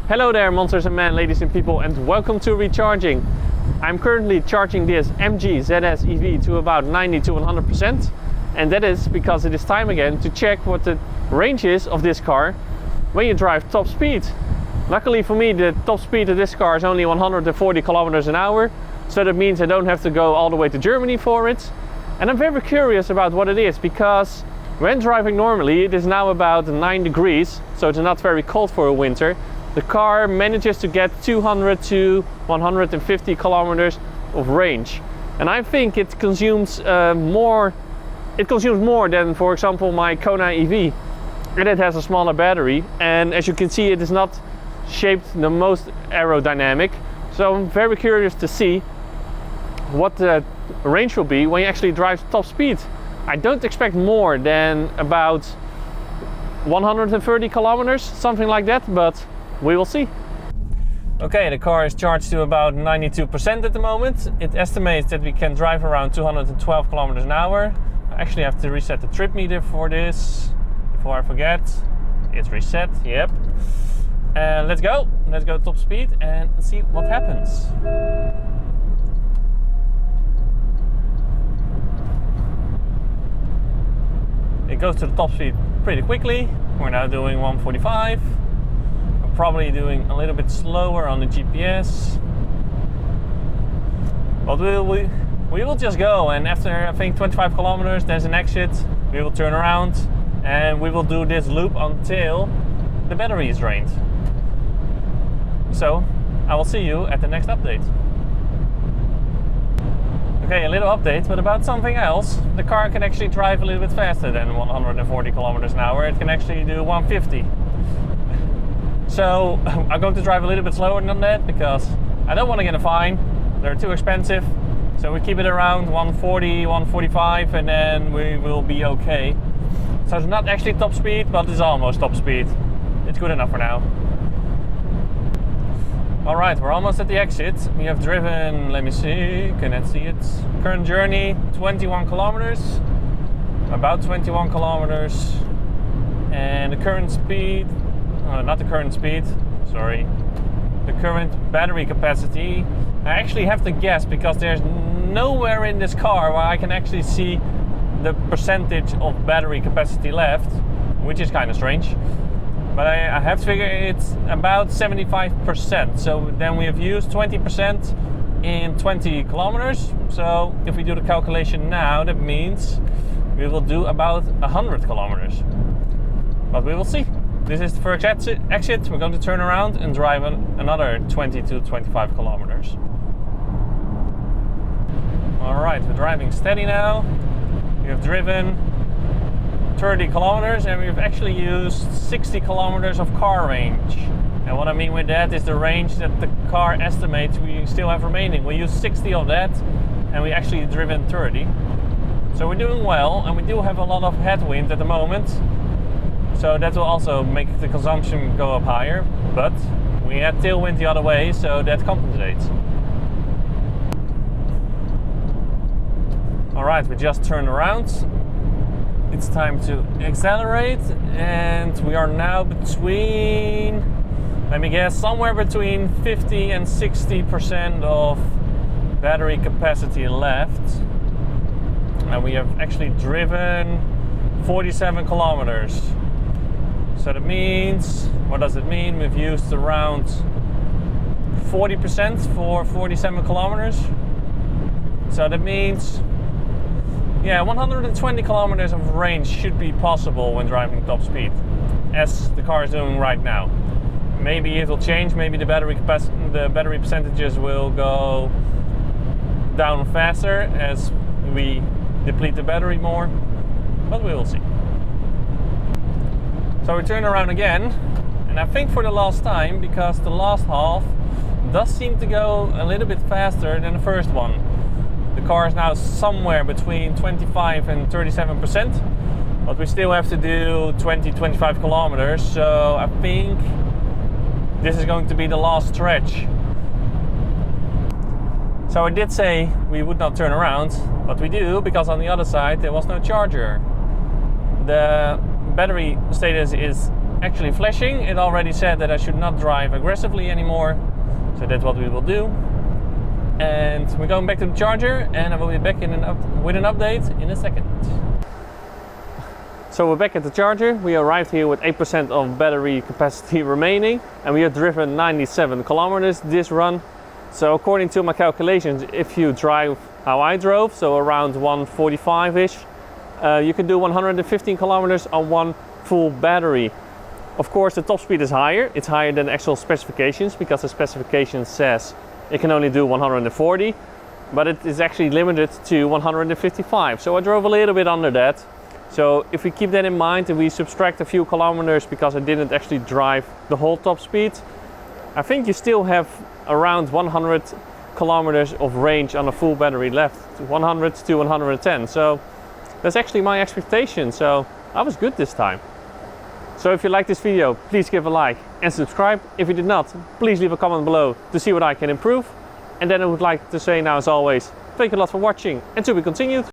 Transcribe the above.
Hello there, monsters and men, ladies and people, and welcome to Recharging. I'm currently charging this MG ZS EV to about 90 to 100%, and that is because it is time again to check what the range is of this car when you drive top speed. Luckily for me, the top speed of this car is only 140 kilometers an hour, so that means I don't have to go all the way to Germany for it. And I'm very curious about what it is, because when driving normally, it is now about 9 degrees, so it's not very cold for a winter. The car manages to get 200 to 150 kilometers of range, and I think it consumes more than, for example, my Kona EV, and it has a smaller battery, and as you can see, it is not shaped the most aerodynamic. So I'm very curious to see what the range will be when you actually drive top speed. I don't expect more than about 130 kilometers, something like that, but we will see. Okay, the car is charged to about 92% at the moment. It estimates that we can drive around 212 kilometers an hour. I actually have to reset the trip meter for this before I forget. It's reset, yep. And let's go top speed and see what happens. It goes to the top speed pretty quickly. We're now doing 145. Probably doing a little bit slower on the GPS, but we will just go, and after I think 25 kilometers there's an exit. We will turn around and we will do this loop until the battery is drained. So I will see you at the next update. Okay, a little update, but about something else. The car can actually drive a little bit faster than 140 kilometers an hour. It can actually do 150. So I'm going to drive a little bit slower than that because I don't want to get a fine. They're too expensive. So we keep it around 140, 145, and then we will be okay. So it's not actually top speed, but it's almost top speed. It's good enough for now. Alright, we're almost at the exit. We have driven, let me see, can I see it? Current journey, 21 kilometers. About 21 kilometers. And the current speed, not the current speed, sorry. The current battery capacity. I actually have to guess because there's nowhere in this car where I can actually see the percentage of battery capacity left, which is kind of strange. But I have to figure it's about 75%. So then we have used 20% in 20 kilometers. So if we do the calculation now, that means we will do about 100 kilometers. But we will see. This is the first exit. We're going to turn around and drive another 20 to 25 kilometers. Alright, we're driving steady now. We have driven 30 kilometers and we've actually used 60 kilometers of car range. And what I mean with that is the range that the car estimates we still have remaining. We used 60 of that and we actually driven 30. So we're doing well, and we do have a lot of headwind at the moment. So that will also make the consumption go up higher, but we had tailwind the other way, so that compensates. Alright, we just turned around. It's time to accelerate, and we are now between, let me guess, somewhere between 50 and 60% of battery capacity left. And we have actually driven 47 kilometers. So that means, what does it mean? We've used around 40% for 47 kilometers. So that means, yeah, 120 kilometers of range should be possible when driving top speed, as the car is doing right now. Maybe it will change, maybe the battery percentages will go down faster as we deplete the battery more, but we will see. So we turn around again, and I think for the last time, because the last half does seem to go a little bit faster than the first one. The car is now somewhere between 25 and 37%, but we still have to do 20-25 kilometers, so I think this is going to be the last stretch. So I did say we would not turn around, but we do, because on the other side there was no charger. The battery status is actually flashing. It already said that I should not drive aggressively anymore. So that's what we will do. And we're going back to the charger, and I will be back with an update in a second. So we're back at the charger. We arrived here with 8% of battery capacity remaining, and we have driven 97 kilometers this run. So according to my calculations, if you drive how I drove, so around 145-ish, you can do 115 kilometers on one full battery. Of course, the top speed is higher. It's higher than the actual specifications, because the specification says it can only do 140, but it is actually limited to 155. So I drove a little bit under that. So if we keep that in mind and we subtract a few kilometers because I didn't actually drive the whole top speed, I think you still have around 100 kilometers of range on a full battery left, 100 to 110. So that's actually my expectation. So I was good this time. So if you like this video, please give a like and subscribe. If you did not, please leave a comment below to see what I can improve. And then I would like to say now, as always, thank you a lot for watching, and to be continued.